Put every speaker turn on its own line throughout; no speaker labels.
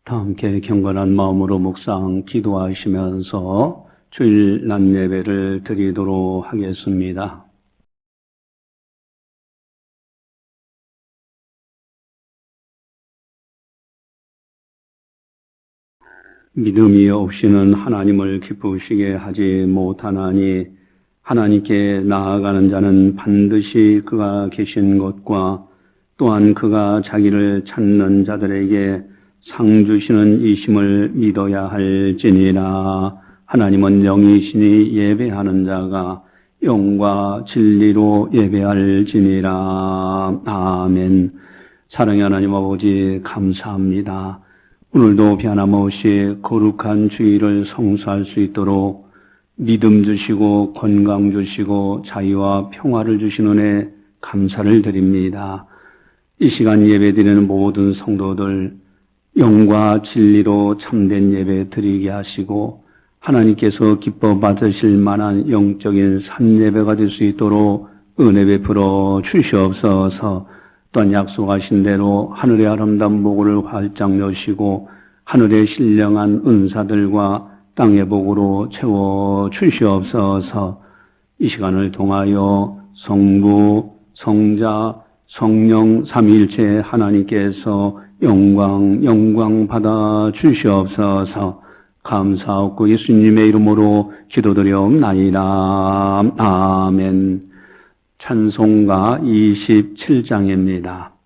다 함께 경건한 마음으로 묵상 기도하시면서 주일 낮 예배를 드리도록 하겠습니다. 믿음이 없이는 하나님을 기쁘시게 하지 못하나니 하나님께 나아가는 자는 반드시 그가 계신 것과 또한 그가 자기를 찾는 자들에게 상 주시는 이심을 믿어야 할지니라. 하나님은 영이시니 예배하는 자가 영과 진리로 예배할지니라. 아멘. 사랑의 하나님 아버지 감사합니다. 오늘도 변함없이 거룩한 주일을 성수할 수 있도록 믿음 주시고 건강 주시고 자유와 평화를 주신 은혜 감사를 드립니다. 이 시간 예배드리는 모든 성도들 영과 진리로 참된 예배 드리게 하시고 하나님께서 기뻐 받으실 만한 영적인 산예배가 될 수 있도록 은혜 베풀어 주시옵소서. 또한 약속하신 대로 하늘의 아름다운 복을 활짝 여시고 하늘의 신령한 은사들과 땅의 복으로 채워 주시옵소서. 이 시간을 통하여 성부, 성자, 성령 삼위일체 하나님께서 영광 받아 주시옵소서. 감사하고 예수님의 이름으로 기도드리옵나이다. 아멘. 찬송가 27장입니다.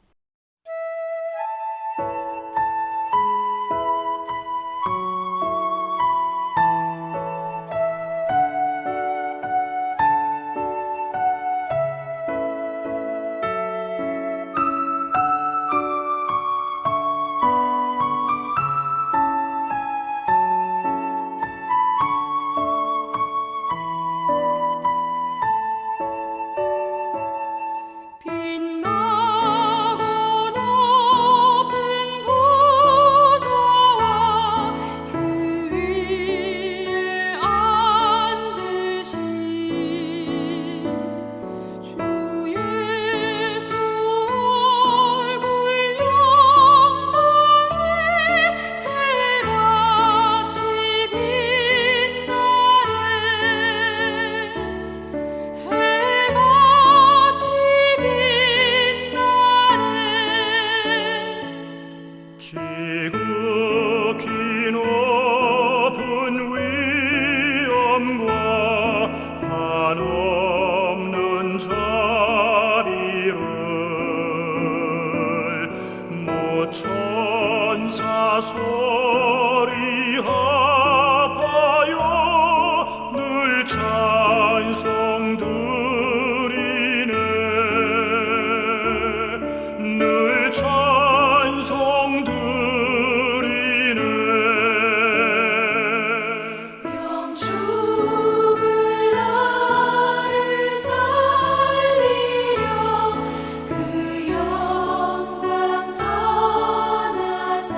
그 영광 떠나서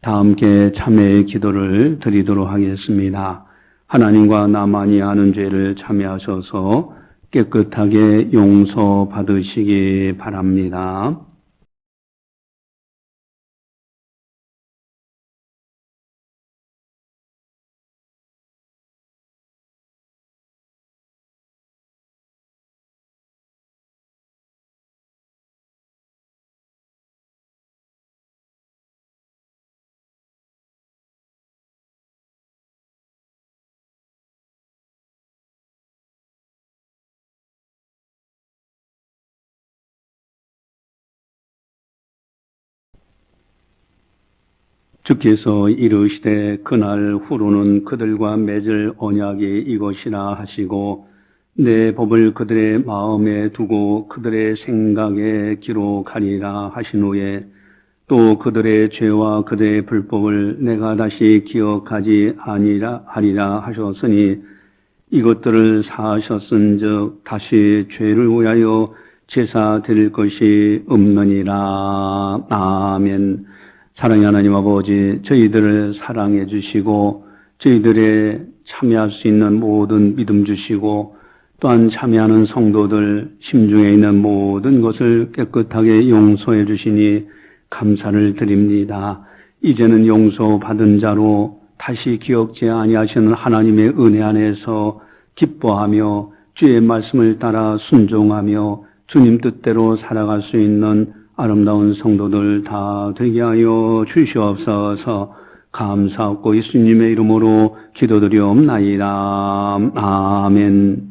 다 함께 참회의 기도를 드리도록 하겠습니다. 하나님과 나만이 아는 죄를 참회하셔서 깨끗하게 용서받으시기 바랍니다. 주께서 이르시되 그날 후로는 그들과 맺을 언약이 이것이라 하시고 내 법을 그들의 마음에 두고 그들의 생각에 기록하리라 하신 후에 또 그들의 죄와 그들의 불법을 내가 다시 기억하지 아니하리라 하셨으니 이것들을 사하셨은즉 다시 죄를 위하여 제사 드릴 것이 없느니라. 아멘. 사랑의 하나님 아버지, 저희들을 사랑해 주시고 저희들의 참여할 수 있는 모든 믿음 주시고 또한 참여하는 성도들 심중에 있는 모든 것을 깨끗하게 용서해 주시니 감사를 드립니다. 이제는 용서받은 자로 다시 기억지 아니하시는 하나님의 은혜 안에서 기뻐하며 주의 말씀을 따라 순종하며 주님 뜻대로 살아갈 수 있는 아름다운 성도들 다 되게 하여 주시옵소서. 감사하고 예수님의 이름으로 기도드리옵나이다. 아멘.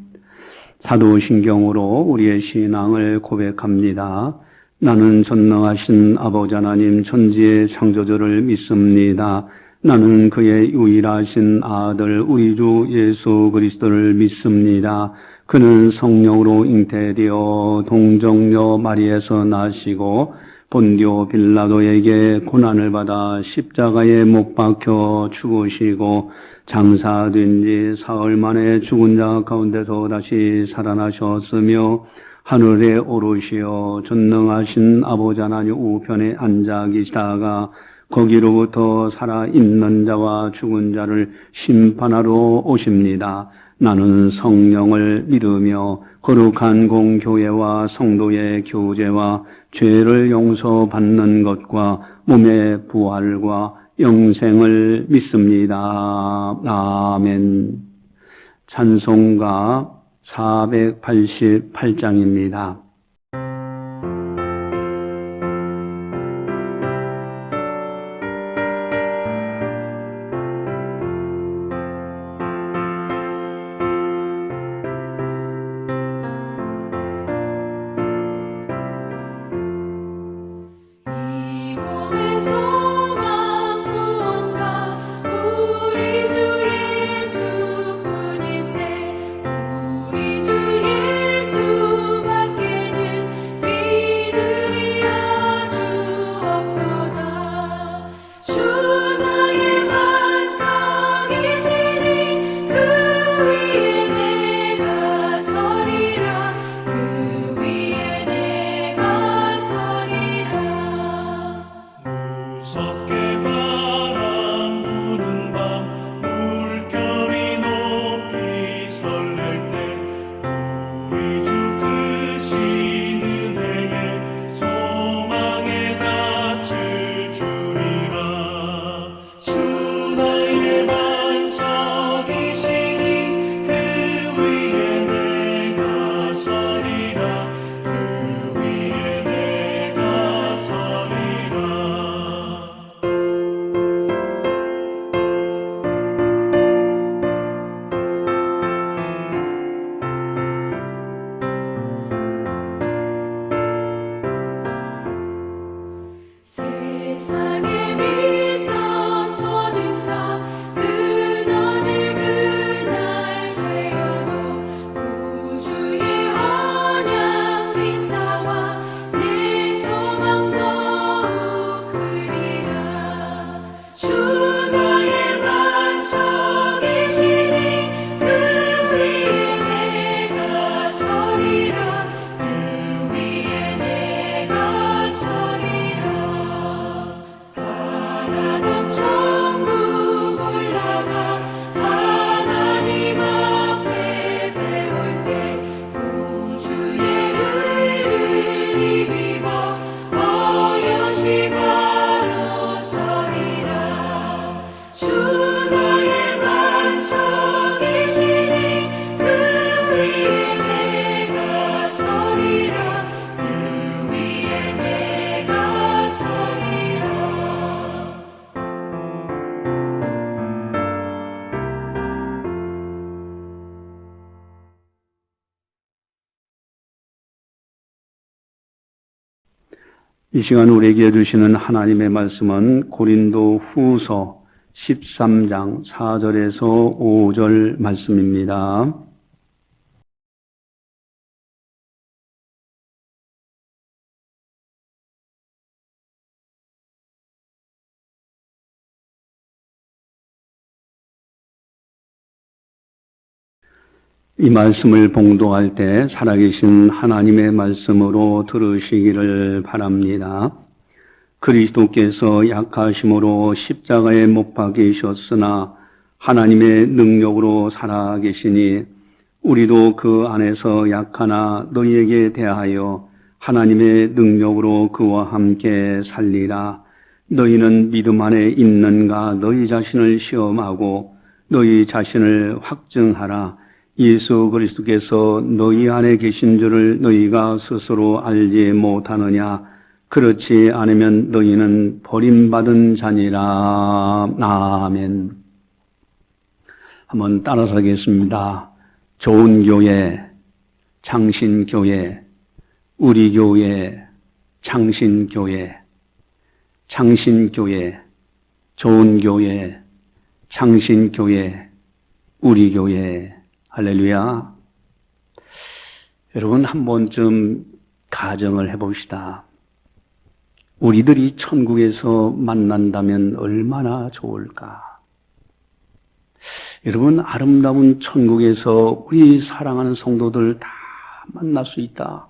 사도신경으로 우리의 신앙을 고백합니다. 나는 전능하신 아버지 하나님 천지의 창조주를 믿습니다. 나는 그의 유일하신 아들 우리 주 예수 그리스도를 믿습니다. 그는 성령으로 잉태되어 동정녀 마리에서 나시고 본디오 빌라도에게 고난을 받아 십자가에 못 박혀 죽으시고 장사된 지 사흘 만에 죽은 자 가운데서 다시 살아나셨으며 하늘에 오르시어 전능하신 아버지 하나님 우편에 앉아 계시다가 거기로부터 살아있는 자와 죽은 자를 심판하러 오십니다. 나는 성령을 믿으며 거룩한 공교회와 성도의 교제와 죄를 용서받는 것과 몸의 부활과 영생을 믿습니다. 아멘. 찬송가 488장입니다.
우리 주 예수밖에
이 시간 우리에게 주시는 하나님의 말씀은 고린도 후서 13장 4절에서 5절 말씀입니다. 이 말씀을 봉독할 때 살아계신 하나님의 말씀으로 들으시기를 바랍니다. 그리스도께서 약하심으로 십자가에 못 박히셨으나 하나님의 능력으로 살아계시니 우리도 그 안에서 약하나 너희에게 대하여 하나님의 능력으로 그와 함께 살리라. 너희는 믿음 안에 있는가 너희 자신을 시험하고 너희 자신을 확증하라. 예수 그리스도께서 너희 안에 계신 줄을 너희가 스스로 알지 못하느냐? 그렇지 않으면 너희는 버림받은 자니라. 아멘. 한번 따라서 하겠습니다. 좋은 교회, 창신교회, 우리 교회, 창신교회, 창신교회, 좋은 교회, 창신교회, 우리 교회. 할렐루야. 여러분 한 번쯤 가정을 해봅시다. 우리들이 천국에서 만난다면 얼마나 좋을까? 여러분 아름다운 천국에서 우리 사랑하는 성도들 다 만날 수 있다.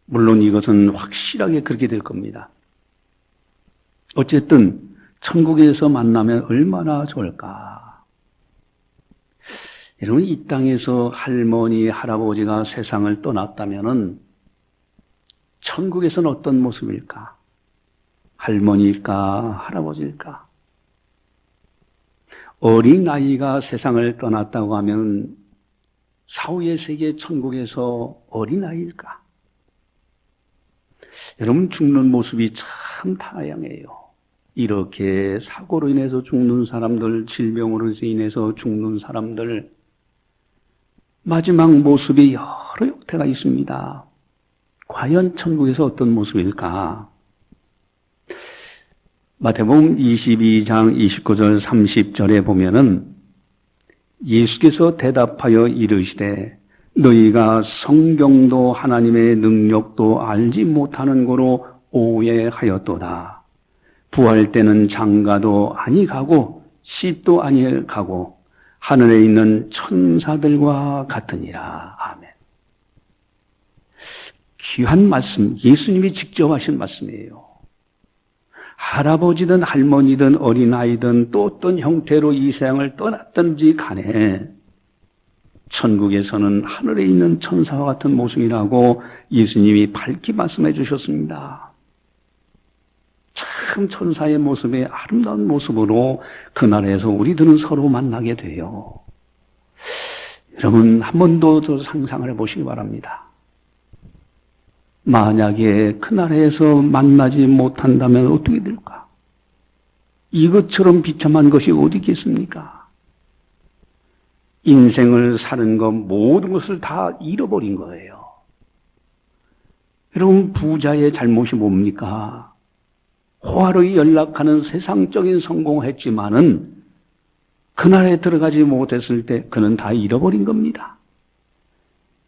물론 이것은 확실하게 그렇게 될 겁니다. 어쨌든 천국에서 만나면 얼마나 좋을까? 여러분 이 땅에서 할머니, 할아버지가 세상을 떠났다면은 천국에서는 어떤 모습일까? 할머니일까? 할아버지일까? 어린아이가 세상을 떠났다고 하면 사후의 세계 천국에서 어린아이일까? 여러분 죽는 모습이 참 다양해요. 이렇게 사고로 인해서 죽는 사람들, 질병으로 인해서 죽는 사람들, 마지막 모습이 여러 형태가 있습니다. 과연 천국에서 어떤 모습일까? 마태복음 22장 29절 30절에 보면은 예수께서 대답하여 이르시되 너희가 성경도 하나님의 능력도 알지 못하는 거로 오해하였도다. 부활 때는 장가도 아니 가고 씹도 아니 가고 하늘에 있는 천사들과 같으니라. 아멘. 귀한 말씀, 예수님이 직접 하신 말씀이에요. 할아버지든 할머니든 어린아이든 또 어떤 형태로 이 세상을 떠났든지 간에 천국에서는 하늘에 있는 천사와 같은 모습이라고 예수님이 밝히 말씀해 주셨습니다. 참 천사의 모습에 아름다운 모습으로 그 나라에서 우리들은 서로 만나게 돼요. 여러분 한 번 더 상상을 해보시기 바랍니다. 만약에 그 나라에서 만나지 못한다면 어떻게 될까? 이것처럼 비참한 것이 어디 있겠습니까? 인생을 사는 것 모든 것을 다 잃어버린 거예요. 여러분 부자의 잘못이 뭡니까? 호화로이 연락하는 세상적인 성공을 했지만은 그날에 들어가지 못했을 때 그는 다 잃어버린 겁니다.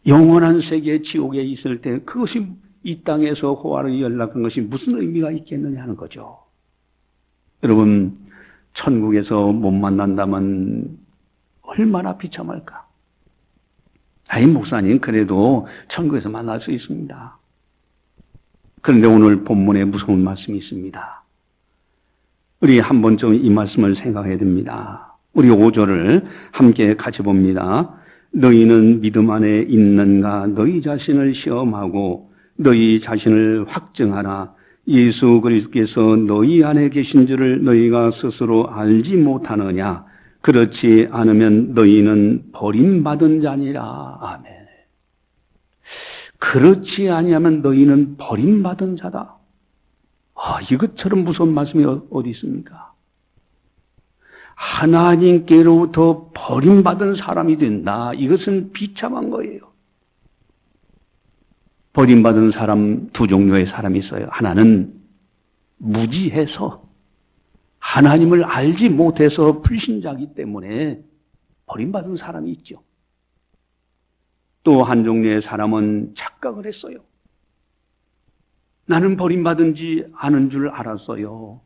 영원한 세계 지옥에 있을 때 그것이 이 땅에서 호화로이 연락한 것이 무슨 의미가 있겠느냐 하는 거죠. 여러분 천국에서 못 만난다면 얼마나 비참할까? 아이 목사님 그래도 천국에서 만날 수 있습니다. 그런데 오늘 본문에 무서운 말씀이 있습니다. 우리 한 번쯤 이 말씀을 생각해야 됩니다. 우리 5절을 함께 같이 봅니다. 너희는 믿음 안에 있는가 너희 자신을 시험하고 너희 자신을 확증하라. 예수 그리스도께서 너희 안에 계신 줄을 너희가 스스로 알지 못하느냐. 그렇지 않으면 너희는 버림받은 자니라. 아멘. 그렇지 아니하면 너희는 버림받은 자다. 이것처럼 무서운 말씀이 어디 있습니까? 하나님께로부터 버림받은 사람이 된다. 이것은 비참한 거예요. 버림받은 사람 두 종류의 사람이 있어요. 하나는 무지해서 하나님을 알지 못해서 불신자이기 때문에 버림받은 사람이 있죠. 또 한 종류의 사람은 착각을 했어요. 나는 버림받은지 아는 줄 알았어요.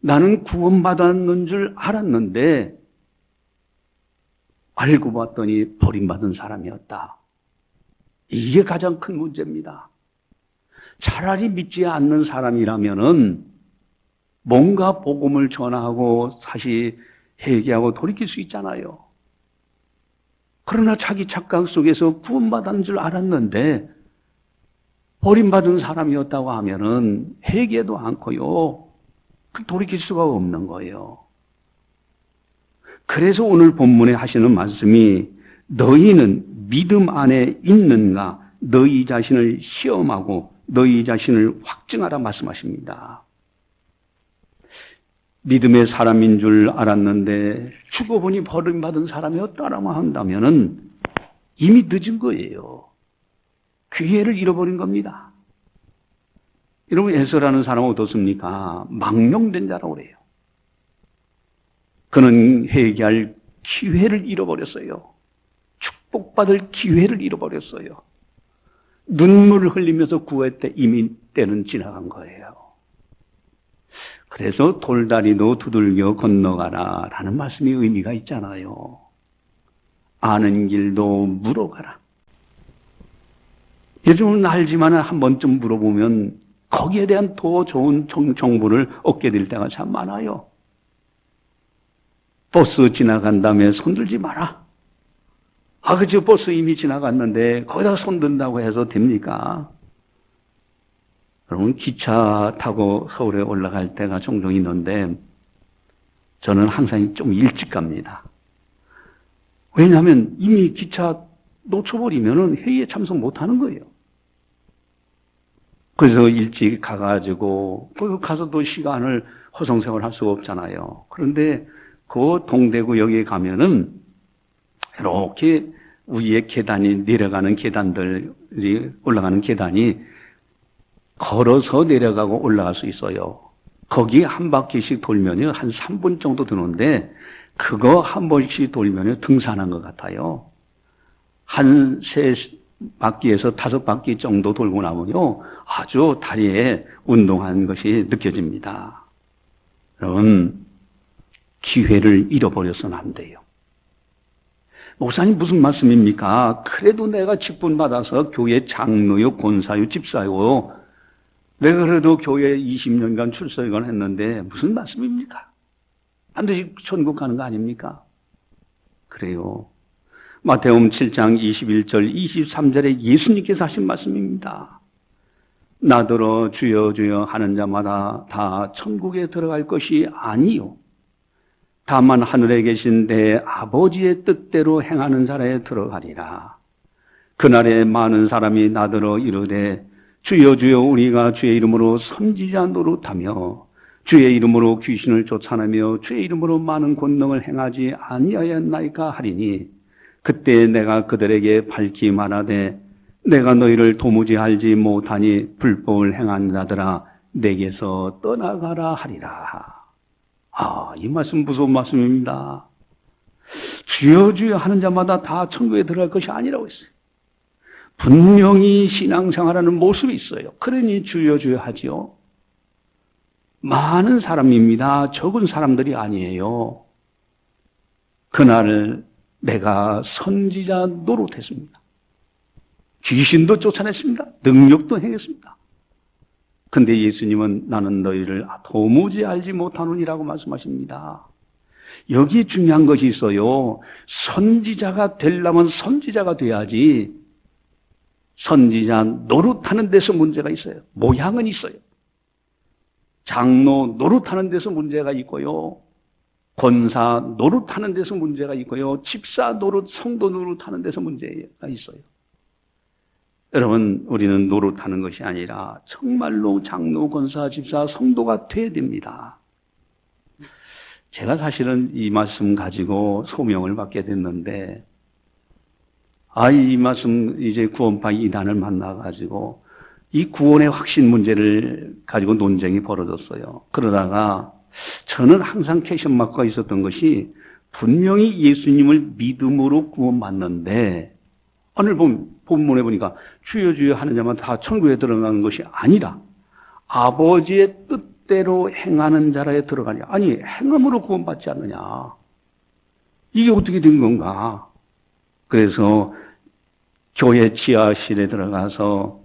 나는 구원받았는 줄 알았는데 알고 봤더니 버림받은 사람이었다. 이게 가장 큰 문제입니다. 차라리 믿지 않는 사람이라면은 뭔가 복음을 전하고 다시 회개하고 돌이킬 수 있잖아요. 그러나 자기 착각 속에서 구원받은 줄 알았는데 버림받은 사람이었다고 하면은 회개도 않고요. 돌이킬 수가 없는 거예요. 그래서 오늘 본문에 하시는 말씀이 너희는 믿음 안에 있는가 너희 자신을 시험하고 너희 자신을 확증하라 말씀하십니다. 믿음의 사람인 줄 알았는데 죽어보니 버림받은 사람이었다라고 한다면은 이미 늦은 거예요. 기회를 잃어버린 겁니다. 여러분, 에서라는 사람은 어떻습니까? 망령된 자라고 그래요. 그는 회개할 기회를 잃어버렸어요. 축복받을 기회를 잃어버렸어요. 눈물을 흘리면서 구했대 이미 때는 지나간 거예요. 그래서 돌다리도 두들겨 건너가라 라는 말씀이 의미가 있잖아요. 아는 길도 물어가라. 요즘은 알지만 한 번쯤 물어보면 거기에 대한 더 좋은 정보를 얻게 될 때가 참 많아요. 버스 지나간 다음에 손들지 마라. 그저 버스 이미 지나갔는데 거기다 손든다고 해서 됩니까? 여러분, 기차 타고 서울에 올라갈 때가 종종 있는데 저는 항상 좀 일찍 갑니다. 왜냐하면 이미 기차 놓쳐버리면 회의에 참석 못하는 거예요. 그래서 일찍 가가지고 거기 가서도 시간을 허송세월 할 수가 없잖아요. 그런데 그 동대구역에 가면은 이렇게 위에 계단이 내려가는 계단들이 올라가는 계단이 걸어서 내려가고 올라갈 수 있어요. 거기 한 바퀴씩 돌면요 한 3분 정도 드는데 그거 한 번씩 돌면요 등산한 것 같아요. 한 3바퀴에서 5바퀴 정도 돌고 나면요 아주 다리에 운동한 것이 느껴집니다. 여러분, 기회를 잃어버려서는 안 돼요. 목사님 무슨 말씀입니까? 그래도 내가 직분 받아서 교회 장로요, 권사요, 집사요. 내가 그래도 교회에 20년간 출석을 했는데 무슨 말씀입니까? 반드시 천국 가는 거 아닙니까? 그래요. 마태복음 7장 21절 23절에 예수님께서 하신 말씀입니다. 나더러 주여 주여 하는 자마다 다 천국에 들어갈 것이 아니요 다만 하늘에 계신 내 아버지의 뜻대로 행하는 자라에 들어가리라. 그날에 많은 사람이 나더러 이르되 주여 주여 우리가 주의 이름으로 선지자 노릇하며 주의 이름으로 귀신을 쫓아내며 주의 이름으로 많은 권능을 행하지 아니하였나이까 하리니 그때 내가 그들에게 밝히 말하되 내가 너희를 도무지 알지 못하니 불법을 행한 자들아 내게서 떠나가라 하리라. 이 말씀 무서운 말씀입니다. 주여 주여 하는 자마다 다 천국에 들어갈 것이 아니라고 했어요. 분명히 신앙생활하는 모습이 있어요. 그러니 주여 주여 하지요. 많은 사람입니다. 적은 사람들이 아니에요. 그날 내가 선지자 노릇했습니다. 귀신도 쫓아냈습니다. 능력도 행했습니다. 근데 예수님은 나는 너희를 도무지 알지 못하느니라고 말씀하십니다. 여기에 중요한 것이 있어요. 선지자가 되려면 선지자가 돼야지 선지자 노릇하는 데서 문제가 있어요. 모양은 있어요. 장로 노릇하는 데서 문제가 있고요. 권사 노릇하는 데서 문제가 있고요. 집사 노릇, 성도 노릇하는 데서 문제가 있어요. 여러분, 우리는 노릇하는 것이 아니라 정말로 장로, 권사, 집사, 성도가 돼야 됩니다. 제가 사실은 이 말씀 가지고 소명을 받게 됐는데 이 말씀 이제 구원파 이단을 만나가지고 이 구원의 확신 문제를 가지고 논쟁이 벌어졌어요. 그러다가 저는 항상 퀘스천마크가 있었던 것이 분명히 예수님을 믿음으로 구원받는데 오늘 본문에 보니까 주여 주여 하는 자만 다 천국에 들어가는 것이 아니라 아버지의 뜻대로 행하는 자라에 들어가냐. 아니 행함으로 구원받지 않느냐. 이게 어떻게 된 건가. 그래서 교회 지하실에 들어가서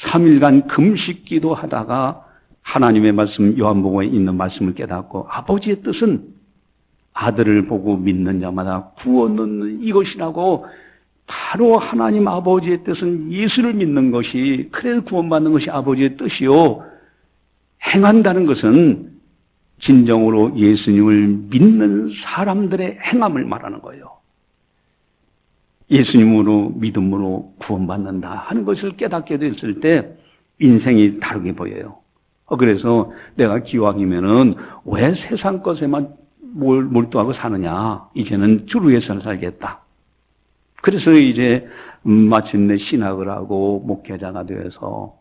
3일간 금식 기도하다가 하나님의 말씀 요한복음에 있는 말씀을 깨닫고 아버지의 뜻은 아들을 보고 믿는 자마다 구원 얻는 이것이라고 바로 하나님 아버지의 뜻은 예수를 믿는 것이 그래서 구원받는 것이 아버지의 뜻이요. 행한다는 것은 진정으로 예수님을 믿는 사람들의 행함을 말하는 거예요. 예수님으로 믿음으로 구원받는다 하는 것을 깨닫게 됐을 때 인생이 다르게 보여요. 그래서 내가 기왕이면은 왜 세상 것에만 몰두하고 사느냐. 이제는 주를 위해서 살겠다. 그래서 이제 마침내 신학을 하고 목회자가 되어서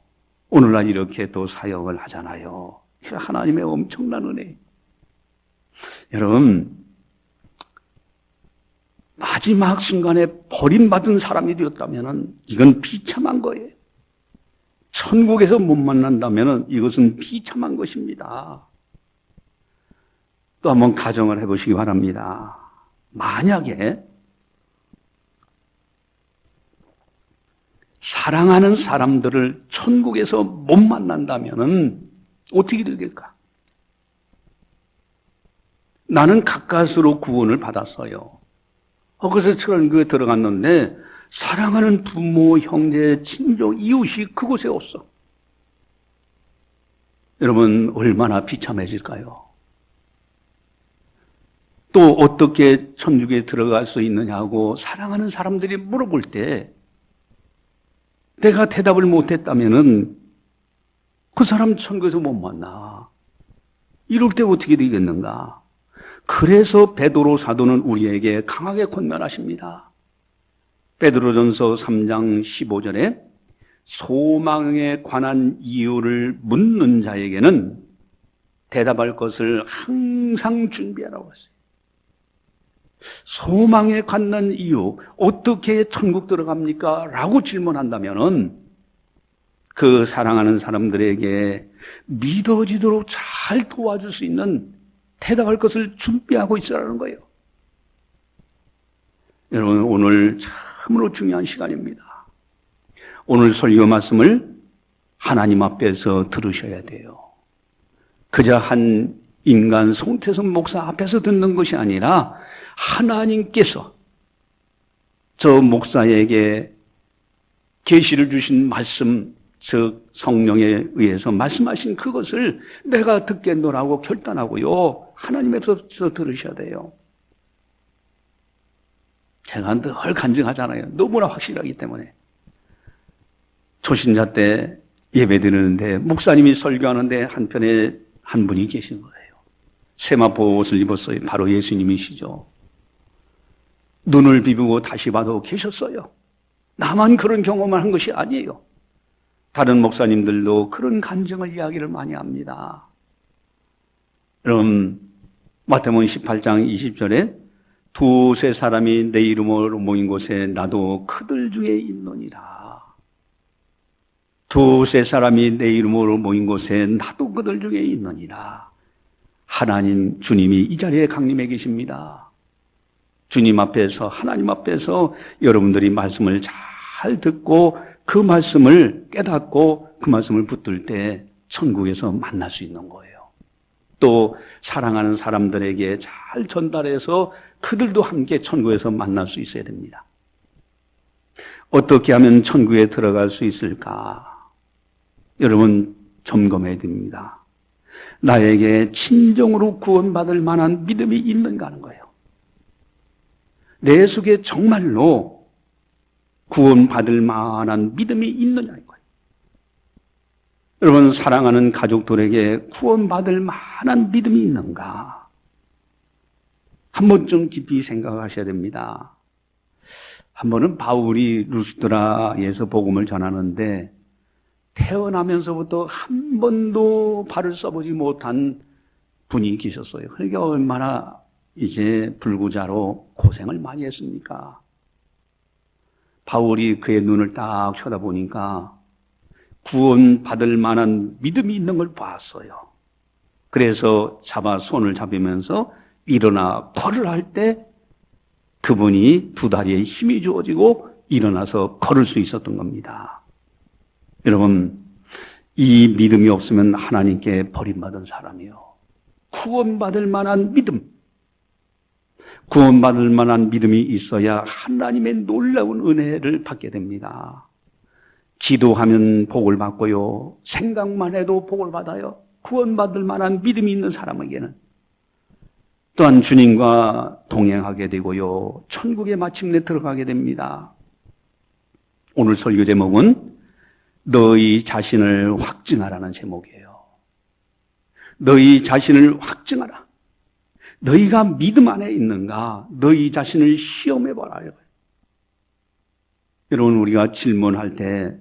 오늘날 이렇게 또 사역을 하잖아요. 하나님의 엄청난 은혜. 여러분, 마지막 순간에 버림받은 사람이 되었다면 이건 비참한 거예요. 천국에서 못 만난다면 이것은 비참한 것입니다. 또 한번 가정을 해보시기 바랍니다. 만약에 사랑하는 사람들을 천국에서 못 만난다면 어떻게 될까? 나는 가까스로 구원을 받았어요. 그래서 천국에 들어갔는데 사랑하는 부모, 형제, 친족, 이웃이 그곳에 없어. 여러분 얼마나 비참해질까요? 또 어떻게 천국에 들어갈 수 있느냐고 사랑하는 사람들이 물어볼 때 내가 대답을 못했다면은 그 사람 천국에서 못 만나. 이럴 때 어떻게 되겠는가? 그래서 베드로 사도는 우리에게 강하게 권면하십니다. 베드로전서 3장 15절에 소망에 관한 이유를 묻는 자에게는 대답할 것을 항상 준비하라고 했어요. 소망에 관한 이유, 어떻게 천국 들어갑니까? 라고 질문한다면은 그 사랑하는 사람들에게 믿어지도록 잘 도와줄 수 있는 대답할 것을 준비하고 있으라는 거예요. 여러분, 오늘 참으로 중요한 시간입니다. 오늘 설교 말씀을 하나님 앞에서 들으셔야 돼요. 그저 한 인간 송태성 목사 앞에서 듣는 것이 아니라 하나님께서 저 목사에게 계시를 주신 말씀, 즉 성령에 의해서 말씀하신 그것을 내가 듣겠노라고 결단하고요. 하나님 앞에서 들으셔야 돼요. 제가 늘 간증하잖아요. 너무나 확실하기 때문에. 초신자 때 예배 드리는데 목사님이 설교하는데 한편에 한 분이 계신 거예요. 세마포 옷을 입었어요. 바로 예수님이시죠. 눈을 비비고 다시 봐도 계셨어요. 나만 그런 경험을 한 것이 아니에요. 다른 목사님들도 그런 간증을 이야기를 많이 합니다. 그럼 마태복음 18장 20절에 두세 사람이 내 이름으로 모인 곳에 나도 그들 중에 있노니라. 두세 사람이 내 이름으로 모인 곳에 나도 그들 중에 있노니라. 하나님, 주님이 이 자리에 강림해 계십니다. 주님 앞에서, 하나님 앞에서 여러분들이 말씀을 잘 듣고 그 말씀을 깨닫고 그 말씀을 붙들 때 천국에서 만날 수 있는 거예요. 또 사랑하는 사람들에게 잘 전달해서 그들도 함께 천국에서 만날 수 있어야 됩니다. 어떻게 하면 천국에 들어갈 수 있을까? 여러분 점검해야 됩니다. 나에게 진정으로 구원받을 만한 믿음이 있는가 하는 거예요. 내 속에 정말로 구원받을 만한 믿음이 있느냐는 거예요. 여러분 사랑하는 가족들에게 구원받을 만한 믿음이 있는가? 한 번쯤 깊이 생각하셔야 됩니다. 한 번은 바울이 루스드라에서 복음을 전하는데 태어나면서부터 한 번도 발을 써보지 못한 분이 계셨어요. 그러니까 얼마나 이제 불구자로 고생을 많이 했습니까? 바울이 그의 눈을 딱 쳐다보니까 구원받을 만한 믿음이 있는 걸 봤어요. 그래서 손을 잡으면서 일어나 걸을 할 때 그분이 두 다리에 힘이 주어지고 일어나서 걸을 수 있었던 겁니다. 여러분, 이 믿음이 없으면 하나님께 버림받은 사람이요. 구원받을 만한 믿음. 구원받을 만한 믿음이 있어야 하나님의 놀라운 은혜를 받게 됩니다. 기도하면 복을 받고요. 생각만 해도 복을 받아요. 구원받을 만한 믿음이 있는 사람에게는. 또한 주님과 동행하게 되고요. 천국에 마침내 들어가게 됩니다. 오늘 설교 제목은 너희 자신을 확증하라는 제목이에요. 너희 자신을 확증하라. 너희가 믿음 안에 있는가? 너희 자신을 시험해봐라. 여러분, 우리가 질문할 때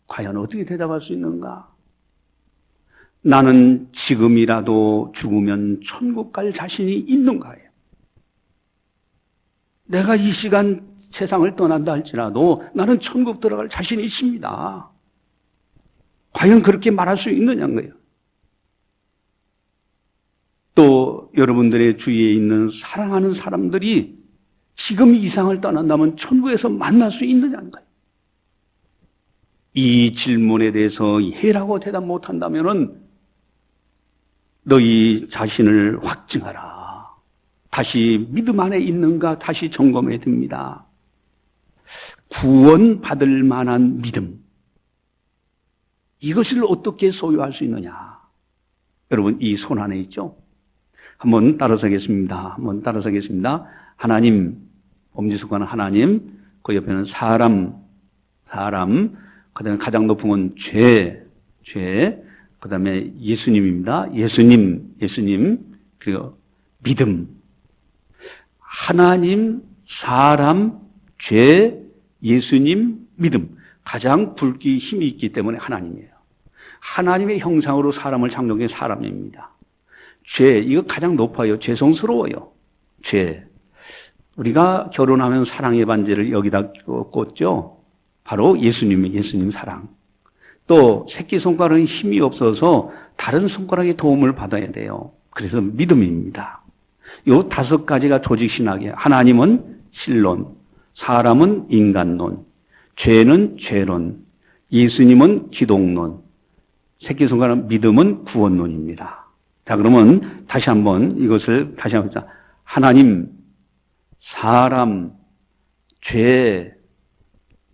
과연 어떻게 대답할 수 있는가? 나는 지금이라도 죽으면 천국 갈 자신이 있는가요? 내가 이 시간 세상을 떠난다 할지라도 나는 천국 들어갈 자신이 있습니다. 과연 그렇게 말할 수 있느냐는 거예요. 또 여러분들의 주위에 있는 사랑하는 사람들이 지금 이 세상을 떠난다면 천국에서 만날 수 있느냐는 거예요. 이 질문에 대해서 예라고 대답 못한다면 너희 자신을 확증하라. 다시 믿음 안에 있는가 다시 점검해야 됩니다. 구원받을 만한 믿음. 이것을 어떻게 소유할 수 있느냐? 여러분, 이 손 안에 있죠? 한번 따라서겠습니다. 하나님, 엄지손가락 하나님, 그 옆에는 사람, 그 다음에 가장 높은 건 죄, 그 다음에 예수님입니다. 예수님, 그리고 믿음. 하나님, 사람, 죄, 예수님, 믿음. 가장 굵기 힘이 있기 때문에 하나님이에요. 하나님의 형상으로 사람을 창조한 게 사람입니다. 죄, 이거 가장 높아요. 죄송스러워요. 죄. 우리가 결혼하면 사랑의 반지를 여기다 꽂죠. 바로 예수님 사랑. 또 새끼손가락은 힘이 없어서 다른 손가락의 도움을 받아야 돼요. 그래서 믿음입니다. 이 5가지가 조직신학이에요. 하나님은 신론, 사람은 인간론, 죄는 죄론, 예수님은 기독론, 새끼손가락 믿음은 구원론입니다. 자, 그러면 다시 한번 이것을 다시 한번 보자. 하나님, 사람, 죄,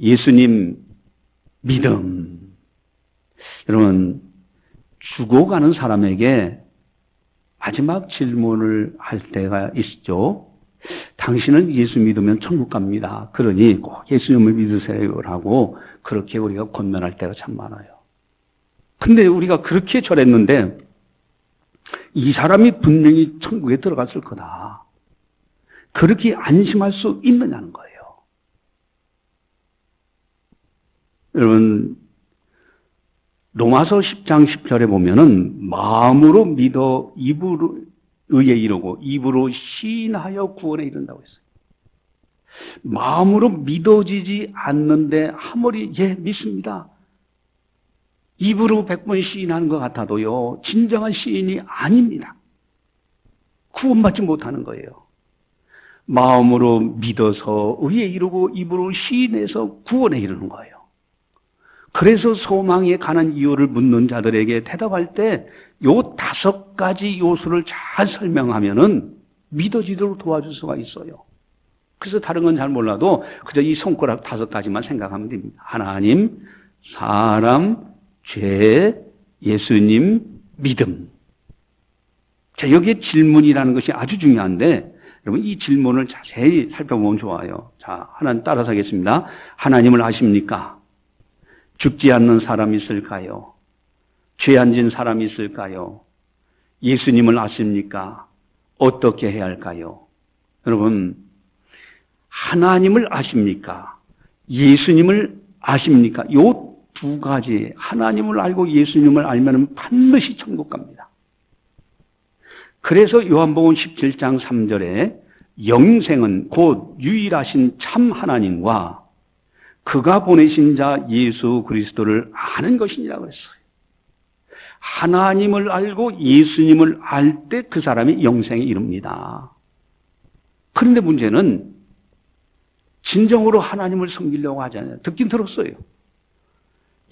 예수님, 믿음. 여러분, 죽어가는 사람에게 마지막 질문을 할 때가 있죠. 당신은 예수 믿으면 천국 갑니다. 그러니 꼭 예수님을 믿으세요라고 그렇게 우리가 권면할 때가 참 많아요. 근데 우리가 그렇게 절했는데 이 사람이 분명히 천국에 들어갔을 거다. 그렇게 안심할 수 있느냐는 거예요. 여러분, 로마서 10장 10절에 보면은 마음으로 믿어 입으로 의에 이르고 입으로 시인하여 구원에 이른다고 했어요. 마음으로 믿어지지 않는데 아무리 믿습니다. 입으로 100번 시인하는 것 같아도요, 진정한 시인이 아닙니다. 구원받지 못하는 거예요. 마음으로 믿어서 의에 이르고 입으로 시인해서 구원에 이르는 거예요. 그래서 소망에 관한 이유를 묻는 자들에게 대답할 때 요 5가지 요소를 잘 설명하면은 믿어지도록 도와줄 수가 있어요. 그래서 다른 건 잘 몰라도 그저 이 손가락 5가지만 생각하면 됩니다. 하나님, 사람, 죄, 예수님, 믿음. 자, 여기에 질문이라는 것이 아주 중요한데 여러분, 이 질문을 자세히 살펴보면 좋아요. 자, 하나님 따라서 하겠습니다. 하나님을 아십니까? 죽지 않는 사람이 있을까요? 죄 안 진 사람이 있을까요? 예수님을 아십니까? 어떻게 해야 할까요? 여러분, 하나님을 아십니까? 예수님을 아십니까? 요 두 가지, 하나님을 알고 예수님을 알면 반드시 천국 갑니다. 그래서 요한복음 17장 3절에 영생은 곧 유일하신 참 하나님과 그가 보내신 자 예수 그리스도를 아는 것이니라 그랬어요. 하나님을 알고 예수님을 알 때 그 사람이 영생에 이릅니다. 그런데 문제는 진정으로 하나님을 섬기려고 하잖아요. 듣긴 들었어요.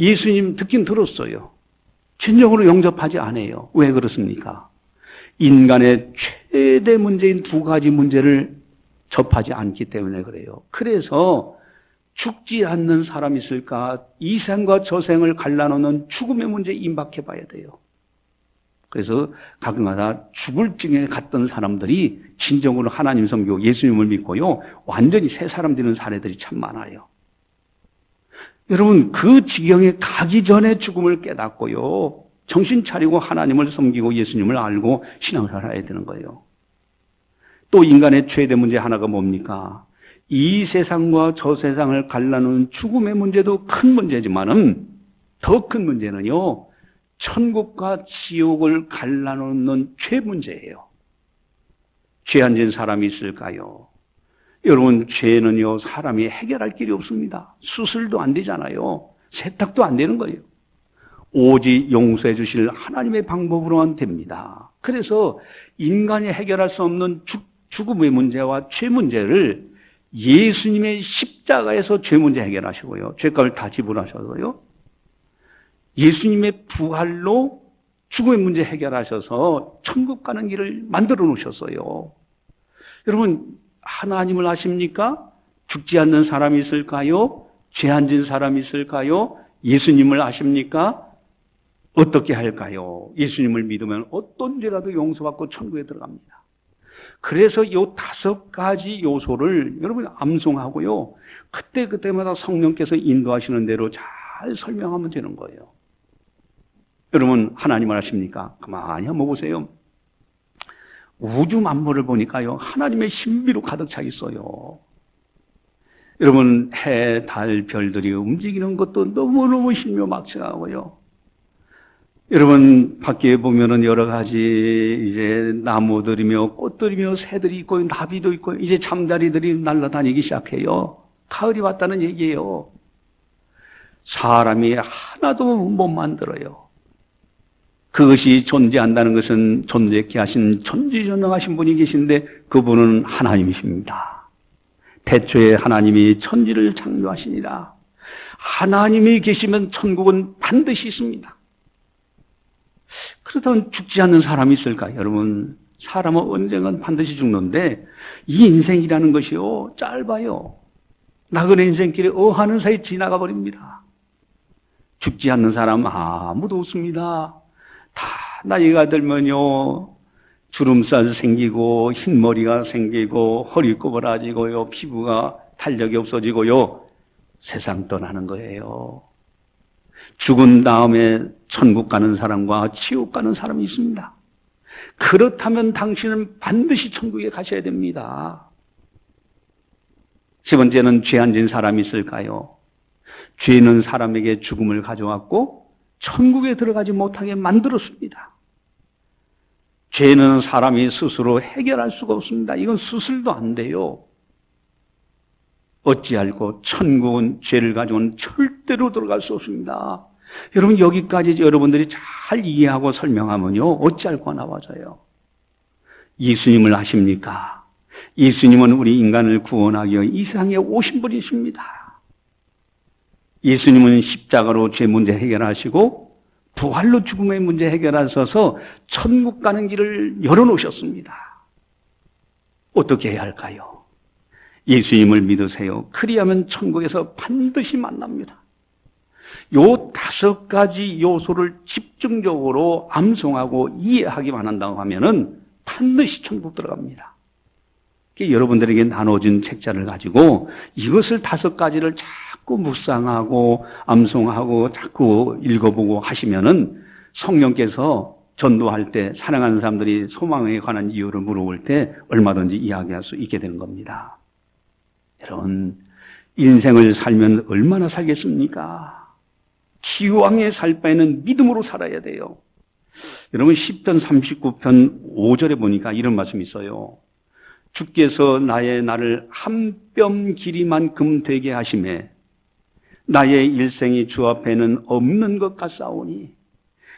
예수님 듣긴 들었어요. 진정으로 영접하지 않아요. 왜 그렇습니까? 인간의 최대 문제인 두 가지 문제를 접하지 않기 때문에 그래요. 그래서 죽지 않는 사람이 있을까? 이 생과 저 생을 갈라놓는 죽음의 문제에 임박해 봐야 돼요. 그래서 가끔가다 죽을 징에 갔던 사람들이 진정으로 하나님 섬기고 예수님을 믿고요, 완전히 새 사람 되는 사례들이 참 많아요. 여러분, 그 지경에 가기 전에 죽음을 깨닫고요, 정신 차리고 하나님을 섬기고 예수님을 알고 신앙생활을 해야 되는 거예요. 또 인간의 최대 문제 하나가 뭡니까? 이 세상과 저 세상을 갈라놓은 죽음의 문제도 큰 문제지만은 더 큰 문제는요, 천국과 지옥을 갈라놓는 죄 문제예요. 죄 안 지은 사람이 있을까요? 여러분, 죄는요, 사람이 해결할 길이 없습니다. 수술도 안 되잖아요. 세탁도 안 되는 거예요. 오직 용서해 주실 하나님의 방법으로만 됩니다. 그래서 인간이 해결할 수 없는 죽음의 문제와 죄 문제를 예수님의 십자가에서 죄 문제 해결하시고요, 죄값을 다 지불하셔서요, 예수님의 부활로 죽음의 문제 해결하셔서 천국 가는 길을 만들어 놓으셨어요. 여러분, 하나님을 아십니까? 죽지 않는 사람이 있을까요? 죄 안 지은 사람이 있을까요? 예수님을 아십니까? 어떻게 할까요? 예수님을 믿으면 어떤 죄라도 용서받고 천국에 들어갑니다. 그래서 이 5가지 요소를 여러분 암송하고요, 그때마다 성령께서 인도하시는 대로 잘 설명하면 되는 거예요. 여러분, 하나님을 아십니까? 가만히 한번 보세요. 우주 만물을 보니까요, 하나님의 신비로 가득 차 있어요. 여러분, 해, 달, 별들이 움직이는 것도 너무너무 신묘막측하고요. 여러분, 밖에 보면은 여러 가지 이제 나무들이며 꽃들이며 새들이 있고 나비도 있고 이제 잠자리들이 날아다니기 시작해요. 가을이 왔다는 얘기예요. 사람이 하나도 못 만들어요. 그것이 존재한다는 것은 존재케 하신 전지전능하신 분이 계신데 그분은 하나님이십니다. 태초에 하나님이 천지를 창조하시니라. 하나님이 계시면 천국은 반드시 있습니다. 그렇다면 죽지 않는 사람이 있을까? 여러분, 사람은 언젠간 반드시 죽는데 이 인생이라는 것이요, 짧아요. 나그네 인생길에 어하는 사이 지나가 버립니다. 죽지 않는 사람 아무도 없습니다. 다 나이가 들면요, 주름살 생기고 흰머리가 생기고 허리 꼬부라지고요, 피부가 탄력이 없어지고요, 세상 떠나는 거예요. 죽은 다음에 천국 가는 사람과 지옥 가는 사람이 있습니다. 그렇다면 당신은 반드시 천국에 가셔야 됩니다. 세 번째는 죄 안 지은 사람이 있을까요? 죄는 사람에게 죽음을 가져왔고 천국에 들어가지 못하게 만들었습니다. 죄는 사람이 스스로 해결할 수가 없습니다. 이건 수술도 안 돼요. 어찌할꼬 천국은 죄를 가지고는 절대로 들어갈 수 없습니다. 여러분, 여기까지 여러분들이 잘 이해하고 설명하면요, 어찌할꼬 나와져요. 예수님을 아십니까? 예수님은 우리 인간을 구원하기 위해 이 세상에 오신 분이십니다. 예수님은 십자가로 죄 문제 해결하시고 부활로 죽음의 문제 해결하셔서 천국 가는 길을 열어놓으셨습니다. 어떻게 해야 할까요? 예수님을 믿으세요. 그리하면 천국에서 반드시 만납니다. 요 5가지 요소를 집중적으로 암송하고 이해하기만 한다고 하면은 반드시 천국 들어갑니다. 여러분들에게 나눠진 책자를 가지고 이것을 5가지를 자꾸 묵상하고 암송하고 자꾸 읽어보고 하시면은 성령께서 전도할 때 사랑하는 사람들이 소망에 관한 이유를 물어볼 때 얼마든지 이야기할 수 있게 되는 겁니다. 여러분, 인생을 살면 얼마나 살겠습니까? 기왕에 살 바에는 믿음으로 살아야 돼요. 여러분, 10편 39편 5절에 보니까 이런 말씀이 있어요. 주께서 나의 날을 한 뼘 길이만큼 되게 하시매 나의 일생이 주 앞에는 없는 것 같사오니.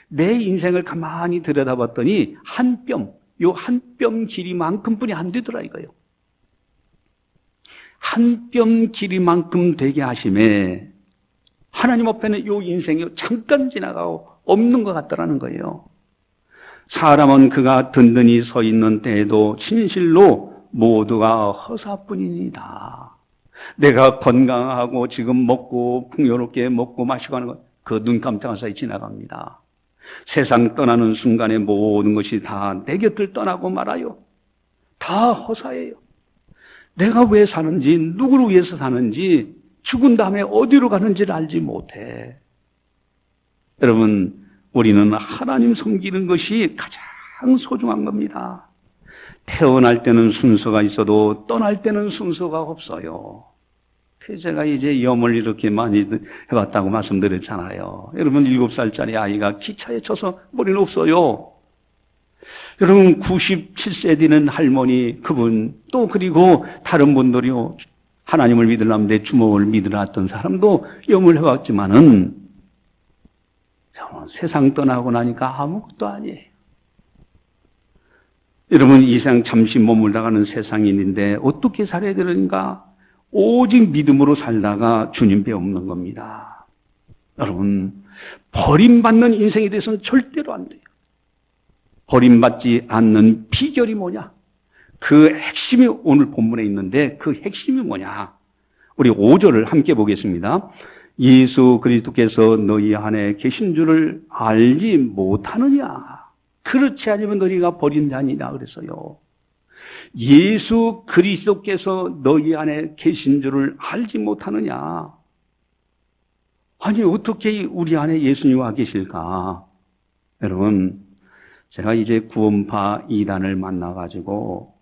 내 인생을 가만히 들여다봤더니 한 뼘, 요 한 뼘 길이만큼뿐이 안 되더라 이거요. 한 뼘 길이만큼 되게 하심에 하나님 앞에는 요 인생이 잠깐 지나가고 없는 것 같더라는 거예요. 사람은 그가 든든히 서 있는 때에도 진실로 모두가 허사뿐이니이다. 내가 건강하고 지금 먹고 풍요롭게 먹고 마시고 하는 것, 그 눈 깜짝할 사이 지나갑니다. 세상 떠나는 순간에 모든 것이 다 내 곁을 떠나고 말아요. 다 허사예요. 내가 왜 사는지, 누구를 위해서 사는지, 죽은 다음에 어디로 가는지를 알지 못해. 여러분, 우리는 하나님 섬기는 것이 가장 소중한 겁니다. 태어날 때는 순서가 있어도 떠날 때는 순서가 없어요. 제가 이제 염을 이렇게 많이 해봤다고 말씀드렸잖아요. 여러분, 7살짜리 아이가 기차에 쳐서 머리는 없어요. 여러분, 97세 되는 할머니, 그분, 또 그리고 다른 분들이요. 하나님을 믿으려면 내 주먹을 믿으라 했던 사람도 염을 해봤지만은, 세상 떠나고 나니까 아무것도 아니에요. 여러분, 이 세상 잠시 머물다가는 세상이 있는데 어떻게 살아야 되는가? 오직 믿음으로 살다가 주님 배우는 겁니다. 여러분, 버림받는 인생에 대해서는 절대로 안 돼요. 버림받지 않는 비결이 뭐냐? 그 핵심이 오늘 본문에 있는데 그 핵심이 뭐냐? 우리 5절을 함께 보겠습니다. 예수 그리스도께서 너희 안에 계신 줄을 알지 못하느냐? 그렇지 않으면 너희가 버린 자니라 그랬어요. 예수 그리스도께서 너희 안에 계신 줄을 알지 못하느냐? 아니, 어떻게 우리 안에 예수님과 계실까? 여러분, 제가 이제 구원파 이단을 만나가지고,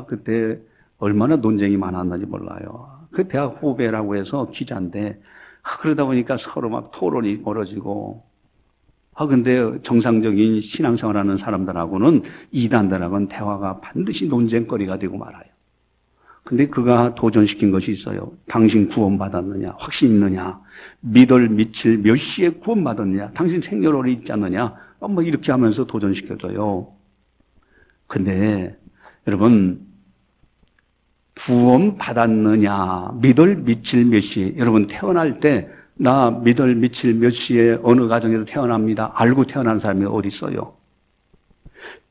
그때 얼마나 논쟁이 많았는지 몰라요. 그 대학 후배라고 해서 기자인데, 그러다 보니까 서로 막 토론이 벌어지고, 근데 정상적인 신앙생활 하는 사람들하고는 이단들하고는 대화가 반드시 논쟁거리가 되고 말아요. 근데 그가 도전시킨 것이 있어요. 당신 구원받았느냐? 확신 있느냐? 믿을 미칠 몇 시에 구원받았느냐? 당신 생년월일 있지 않느냐? 뭐 이렇게 하면서 도전시켜줘요. 근데 여러분, 구원받았느냐? 믿을 미칠 몇 시? 여러분, 태어날 때 나 믿을 미칠 몇 시에 어느 가정에서 태어납니다. 알고 태어난 사람이 어디 있어요?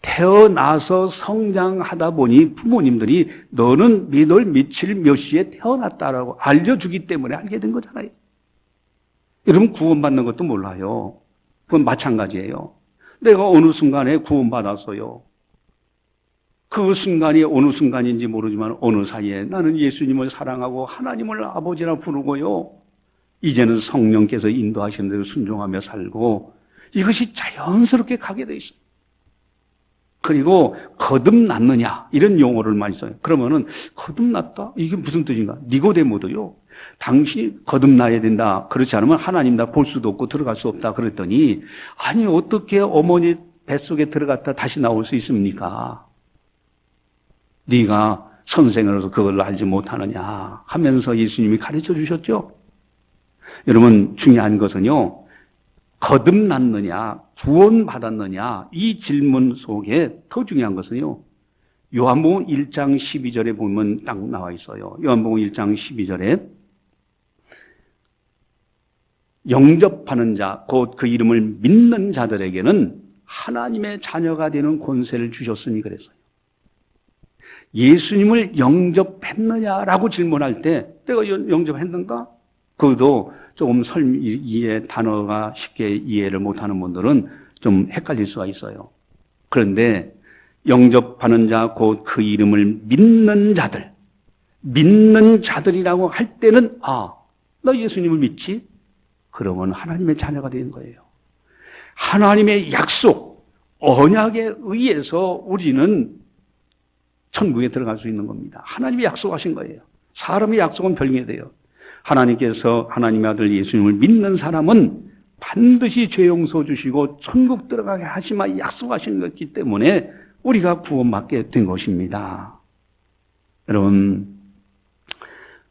태어나서 성장하다 보니 부모님들이 너는 믿을 미칠 몇 시에 태어났다라고 알려주기 때문에 알게 된 거잖아요. 여러분, 구원받는 것도 몰라요. 그건 마찬가지예요. 내가 어느 순간에 구원받았어요. 그 순간이 어느 순간인지 모르지만 어느 사이에 나는 예수님을 사랑하고 하나님을 아버지라 부르고요. 이제는 성령께서 인도하시는 대로 순종하며 살고 이것이 자연스럽게 가게 돼 있어요. 그리고 거듭났느냐 이런 용어를 많이 써요. 그러면은 거듭났다? 이게 무슨 뜻인가? 니고데모도요. 당신이 거듭나야 된다. 그렇지 않으면 하나님 나 볼 수도 없고 들어갈 수 없다. 그랬더니 아니 어떻게 어머니 뱃속에 들어갔다 다시 나올 수 있습니까? 네가 선생으로서 그걸 알지 못하느냐 하면서 예수님이 가르쳐 주셨죠. 여러분, 중요한 것은요, 거듭났느냐, 구원받았느냐, 이 질문 속에 더 중요한 것은요, 요한복음 1장 12절에 보면 딱 나와 있어요. 요한복음 1장 12절에 영접하는 자, 곧 그 이름을 믿는 자들에게는 하나님의 자녀가 되는 권세를 주셨으니 그랬어요. 예수님을 영접했느냐라고 질문할 때 내가 영접했는가? 그것도 조금 이해 단어가 쉽게 이해를 못하는 분들은 좀 헷갈릴 수가 있어요. 그런데 영접하는 자, 곧 그 이름을 믿는 자들, 믿는 자들이라고 할 때는 너 예수님을 믿지? 그러면 하나님의 자녀가 되는 거예요. 하나님의 약속, 언약에 의해서 우리는 천국에 들어갈 수 있는 겁니다. 하나님이 약속하신 거예요. 사람의 약속은 별개돼요. 하나님께서 하나님의 아들 예수님을 믿는 사람은 반드시 죄 용서 주시고 천국 들어가게 하시마 약속하시는 것이기 때문에 우리가 구원받게 된 것입니다. 여러분,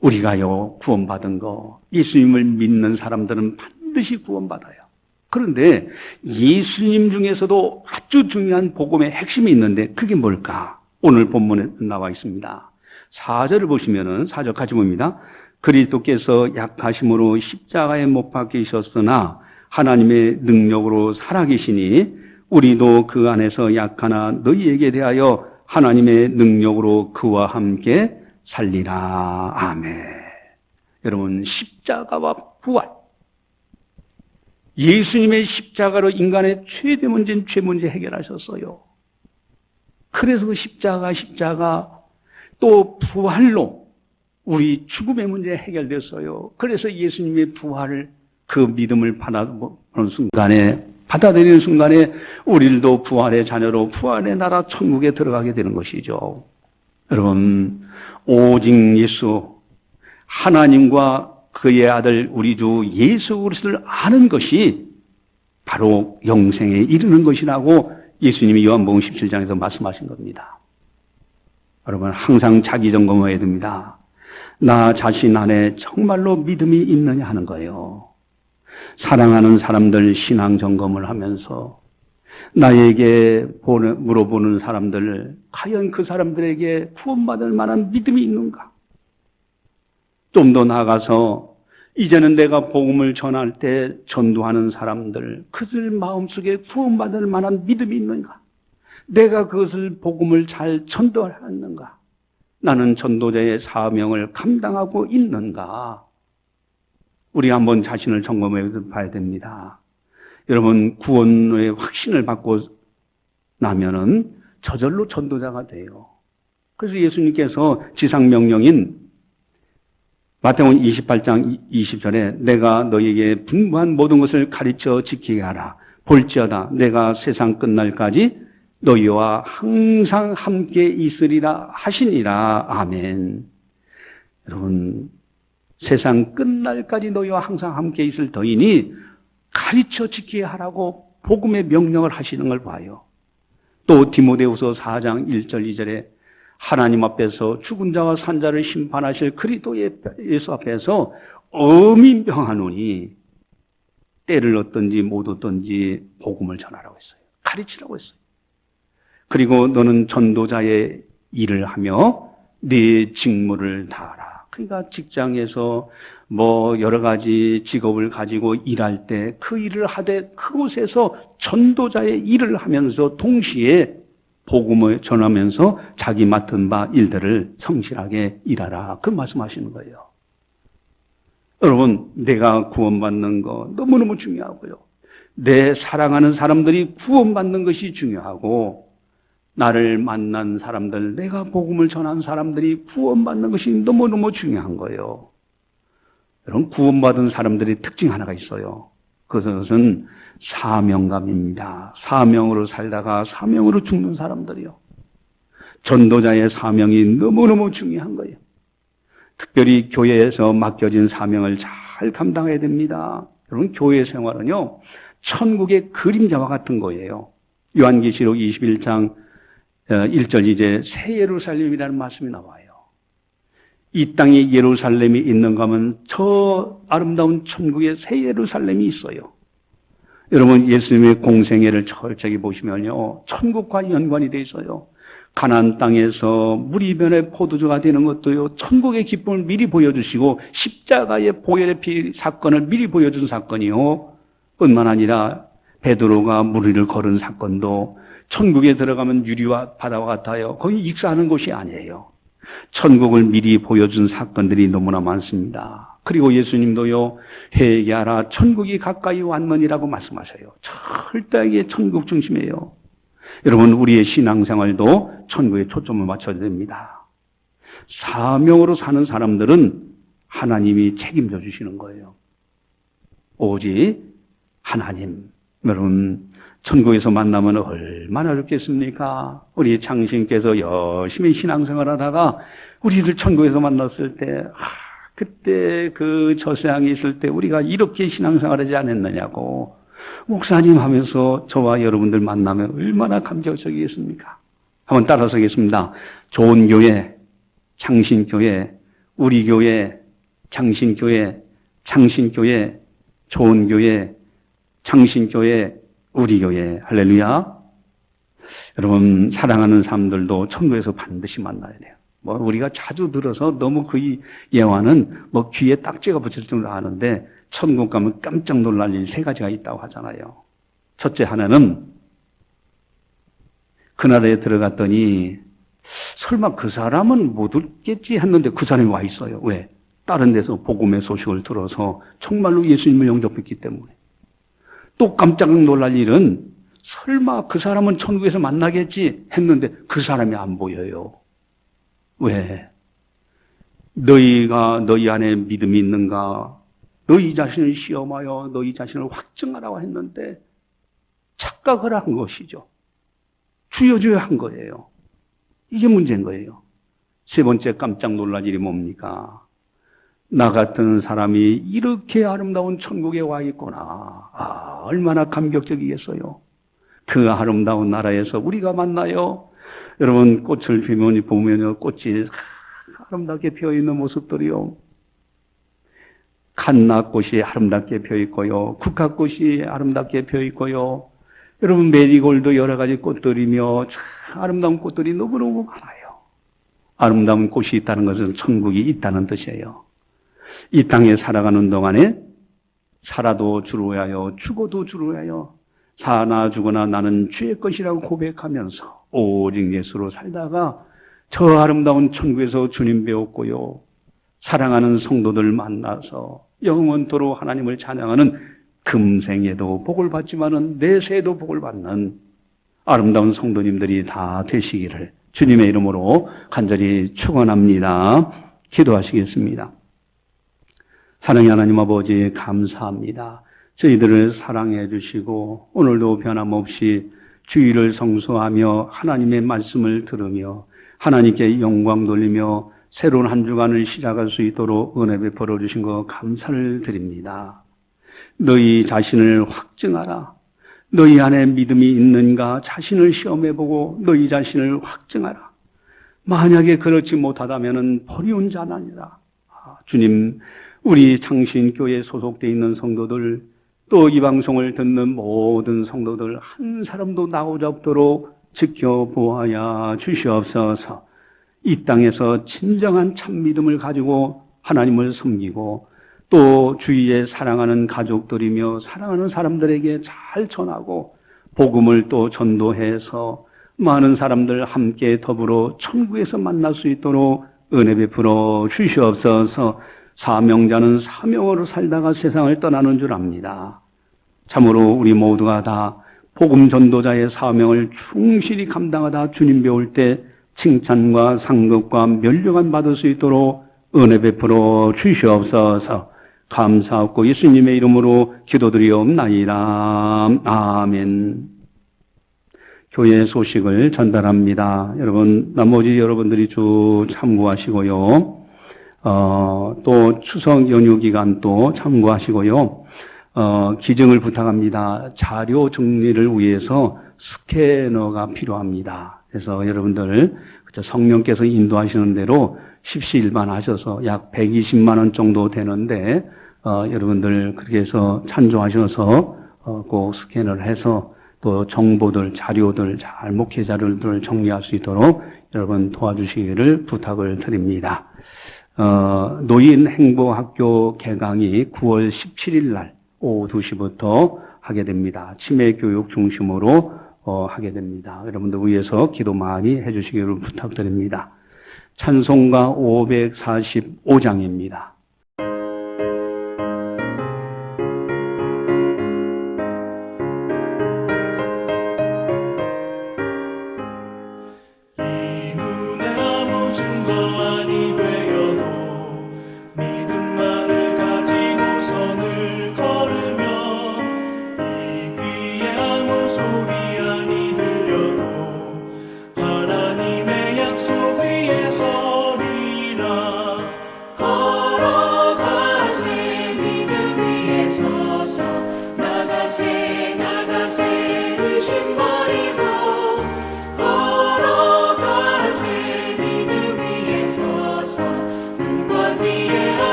우리가요 구원받은 거, 예수님을 믿는 사람들은 반드시 구원받아요. 그런데 예수님 중에서도 아주 중요한 복음의 핵심이 있는데 그게 뭘까? 오늘 본문에 나와 있습니다. 4절을 보시면은 4절 같이 봅니다. 그리스도께서 약하심으로 십자가에 못 박히셨으나 하나님의 능력으로 살아계시니 우리도 그 안에서 약하나 너희에게 대하여 하나님의 능력으로 그와 함께 살리라. 아멘. 여러분, 십자가와 부활, 예수님의 십자가로 인간의 최대 문제인 죄 문제 해결하셨어요. 그래서 그 십자가 또 부활로 우리 죽음의 문제 해결됐어요. 그래서 예수님의 부활을 그 믿음을 받아들이는 순간에 우리들도 부활의 자녀로 부활의 나라 천국에 들어가게 되는 것이죠. 여러분, 오직 예수, 하나님과 그의 아들 우리 주 예수 그리스도를 아는 것이 바로 영생에 이르는 것이라고 예수님이 요한복음 17장에서 말씀하신 겁니다. 여러분, 항상 자기 점검해야 됩니다. 나 자신 안에 정말로 믿음이 있느냐 하는 거예요. 사랑하는 사람들 신앙 점검을 하면서 나에게 물어보는 사람들, 과연 그 사람들에게 구원받을 만한 믿음이 있는가? 좀 더 나아가서 이제는 내가 복음을 전할 때 전도하는 사람들, 그들 마음속에 구원받을 만한 믿음이 있는가? 내가 그것을 복음을 잘 전도하는가? 나는 전도자의 사명을 감당하고 있는가? 우리 한번 자신을 점검해 봐야 됩니다. 여러분, 구원의 확신을 받고 나면은 저절로 전도자가 돼요. 그래서 예수님께서 지상명령인 마태복음 28장 20절에 내가 너희에게 분부한 모든 것을 가르쳐 지키게 하라. 볼지어다 내가 세상 끝날까지 너희와 항상 함께 있으리라 하시니라. 아멘. 여러분, 세상 끝날까지 너희와 항상 함께 있을 터이니 가르쳐 지키게 하라고 복음의 명령을 하시는 걸 봐요. 또 디모데후서 4장 1절 2절에 하나님 앞에서 죽은 자와 산 자를 심판하실 그리스도 예수 앞에서 엄히 명하노니 때를 얻든지 못 얻든지 복음을 전하라고 했어요. 가르치라고 했어요. 그리고 너는 전도자의 일을 하며 네 직무를 다하라. 그러니까 직장에서 여러 가지 직업을 가지고 일할 때 그 일을 하되 그곳에서 전도자의 일을 하면서 동시에 복음을 전하면서 자기 맡은 바 일들을 성실하게 일하라. 그 말씀하시는 거예요. 여러분, 내가 구원받는 거 너무너무 중요하고요. 내 사랑하는 사람들이 구원받는 것이 중요하고 나를 만난 사람들, 내가 복음을 전한 사람들이 구원받는 것이 너무너무 중요한 거예요. 여러분, 구원받은 사람들의 특징 하나가 있어요. 그것은 사명감입니다. 사명으로 살다가 사명으로 죽는 사람들이요. 전도자의 사명이 너무너무 중요한 거예요. 특별히 교회에서 맡겨진 사명을 잘 감당해야 됩니다. 여러분, 교회 생활은요, 천국의 그림자와 같은 거예요. 요한계시록 21장 1절 이제 새 예루살렘이라는 말씀이 나와요. 이 땅에 예루살렘이 있는가 하면 저 아름다운 천국에 새 예루살렘이 있어요. 여러분, 예수님의 공생애를 철저히 보시면요, 천국과 연관이 돼 있어요. 가나안 땅에서 물이 변해 포도주가 되는 것도요, 천국의 기쁨을 미리 보여주시고 십자가의 보혈의 피 사건을 미리 보여준 사건이요. 뿐만 아니라 베드로가 물 위를 걸은 사건도 천국에 들어가면 유리와 바다와 같아요. 거기 익사하는 곳이 아니에요. 천국을 미리 보여준 사건들이 너무나 많습니다. 그리고 예수님도요, 회개하라 천국이 가까이 왔느니라고 말씀하셔요. 철저하게 천국 중심이에요. 여러분, 우리의 신앙생활도 천국에 초점을 맞춰야 됩니다. 사명으로 사는 사람들은 하나님이 책임져 주시는 거예요. 오직 하나님. 여러분, 천국에서 만나면 얼마나 좋겠습니까? 우리 장신께서 열심히 신앙생활 하다가 우리를 천국에서 만났을 때, 그때 그 저세상에 있을 때 우리가 이렇게 신앙생활 하지 않았느냐고 목사님 하면서 저와 여러분들 만나면 얼마나 감격적이겠습니까? 한번 따라서 하겠습니다. 좋은 교회, 장신교회, 우리 교회, 장신교회, 장신교회, 좋은 교회, 장신교회, 우리 교회. 할렐루야. 여러분, 사랑하는 사람들도 천국에서 반드시 만나야 돼요. 우리가 자주 들어서 너무 그 예화는 귀에 딱지가 붙을 정도로 아는데, 천국 가면 깜짝 놀랄 일 세 가지가 있다고 하잖아요. 첫째 하나는, 그 나라에 들어갔더니, 설마 그 사람은 못 웃겠지 했는데 그 사람이 와 있어요. 왜? 다른 데서 복음의 소식을 들어서 정말로 예수님을 영접했기 때문에. 또 깜짝 놀랄 일은 설마 그 사람은 천국에서 만나겠지 했는데 그 사람이 안 보여요. 왜? 너희가 너희 안에 믿음이 있는가? 너희 자신을 시험하여 너희 자신을 확증하라고 했는데 착각을 한 것이죠. 주여주여 한 거예요. 이게 문제인 거예요. 세 번째 깜짝 놀랄 일이 뭡니까? 나 같은 사람이 이렇게 아름다운 천국에 와 있구나. 얼마나 감격적이겠어요. 그 아름다운 나라에서 우리가 만나요. 여러분, 꽃을 보면요, 꽃이 아름답게 피어있는 모습들이요. 갓나꽃이 아름답게 피어있고요. 국화꽃이 아름답게 피어있고요. 여러분, 메리골드 여러 가지 꽃들이며 참 아름다운 꽃들이 너무너무 많아요. 아름다운 꽃이 있다는 것은 천국이 있다는 뜻이에요. 이 땅에 살아가는 동안에 살아도 주로 위하여 죽어도 주로 위하여 사나 죽거나 나는 주의 것이라고 고백하면서 오직 예수로 살다가 저 아름다운 천국에서 주님 배웠고요. 사랑하는 성도들 만나서 영원토록 하나님을 찬양하는 금생에도 복을 받지만은 내세에도 복을 받는 아름다운 성도님들이 다 되시기를 주님의 이름으로 간절히 축원합니다. 기도하시겠습니다. 사랑의 하나님 아버지 감사합니다. 저희들을 사랑해 주시고 오늘도 변함없이 주의를 성수하며 하나님의 말씀을 들으며 하나님께 영광 돌리며 새로운 한 주간을 시작할 수 있도록 은혜 베풀어 주신 것 감사를 드립니다. 너희 자신을 확증하라. 너희 안에 믿음이 있는가 자신을 시험해보고 너희 자신을 확증하라. 만약에 그렇지 못하다면 버리운 자는 아니라. 주님, 우리 창신교회에 소속되어 있는 성도들, 또 이 방송을 듣는 모든 성도들 한 사람도 나오지 없도록 지켜보아야 주시옵소서. 이 땅에서 진정한 참 믿음을 가지고 하나님을 섬기고 또 주위에 사랑하는 가족들이며 사랑하는 사람들에게 잘 전하고 복음을 또 전도해서 많은 사람들 함께 더불어 천국에서 만날 수 있도록 은혜 베풀어 주시옵소서. 사명자는 사명으로 살다가 세상을 떠나는 줄 압니다. 참으로 우리 모두가 다 복음 전도자의 사명을 충실히 감당하다 주님 배울 때 칭찬과 상급과 면류관 받을 수 있도록 은혜 베풀어 주시옵소서. 감사하고 예수님의 이름으로 기도드리옵나이다. 아멘. 교회 소식을 전달합니다. 여러분, 나머지 여러분들이 쭉 참고하시고요. 또 추석 연휴 기간 또 참고하시고요. 기증을 부탁합니다. 자료 정리를 위해서 스캐너가 필요합니다. 그래서 여러분들 성령께서 인도하시는 대로 십시일반하셔서 약 120만 원 정도 되는데 여러분들 그렇게 해서 찬조하셔서 꼭 스캔을 해서 또 정보들, 자료들, 잘 목회 자료들을 정리할 수 있도록 여러분 도와주시기를 부탁을 드립니다. 노인 행보학교 개강이 9월 17일 날 오후 2시부터 하게 됩니다. 치매 교육 중심으로 하게 됩니다. 여러분들 위해서 기도 많이 해주시기를 부탁드립니다. 찬송가 545장입니다.
이 귀한 무소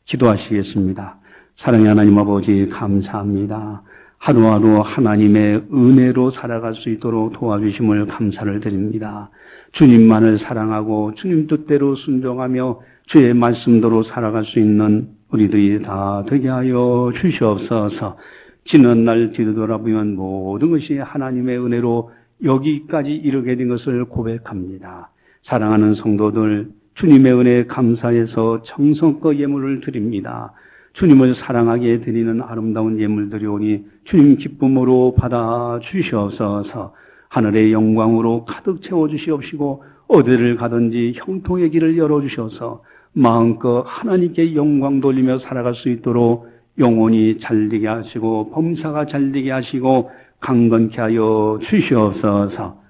기도하시겠습니다. 사랑의 하나님 아버지 감사합니다. 하루하루 하나님의 은혜로 살아갈 수 있도록 도와주심을 감사를 드립니다. 주님만을 사랑하고 주님 뜻대로 순종하며 주의 말씀대로 살아갈 수 있는 우리들이 다 되게 하여 주시옵소서. 지난 날 뒤돌아보면 모든 것이 하나님의 은혜로 여기까지 이르게 된 것을 고백합니다. 사랑하는 성도들, 주님의 은혜에 감사해서 정성껏 예물을 드립니다. 주님을 사랑하게 드리는 아름다운 예물들이 오니 주님 기쁨으로 받아 주시옵소서. 하늘의 영광으로 가득 채워 주시옵시고 어디를 가든지 형통의 길을 열어 주셔서 마음껏 하나님께 영광 돌리며 살아갈 수 있도록 영혼이 잘되게 하시고 범사가 잘되게 하시고 강건케 하여 주시옵소서.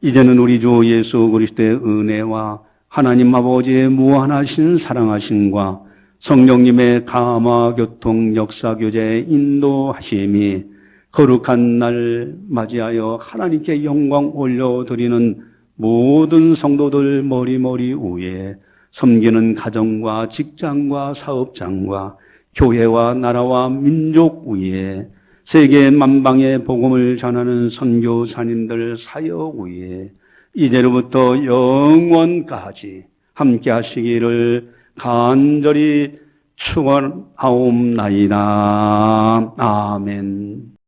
이제는 우리 주 예수 그리스도의 은혜와 하나님 아버지의 무한하신 사랑하심과 성령님의 감화 교통 역사 교제 인도하심이 거룩한 날 맞이하여 하나님께 영광 올려드리는 모든 성도들 머리 위에 섬기는 가정과 직장과 사업장과 교회와 나라와 민족 위에 세계 만방의 복음을 전하는 선교사님들 사역 위에 이제로부터 영원까지 함께 하시기를 간절히 축원하옵나이다. 아멘.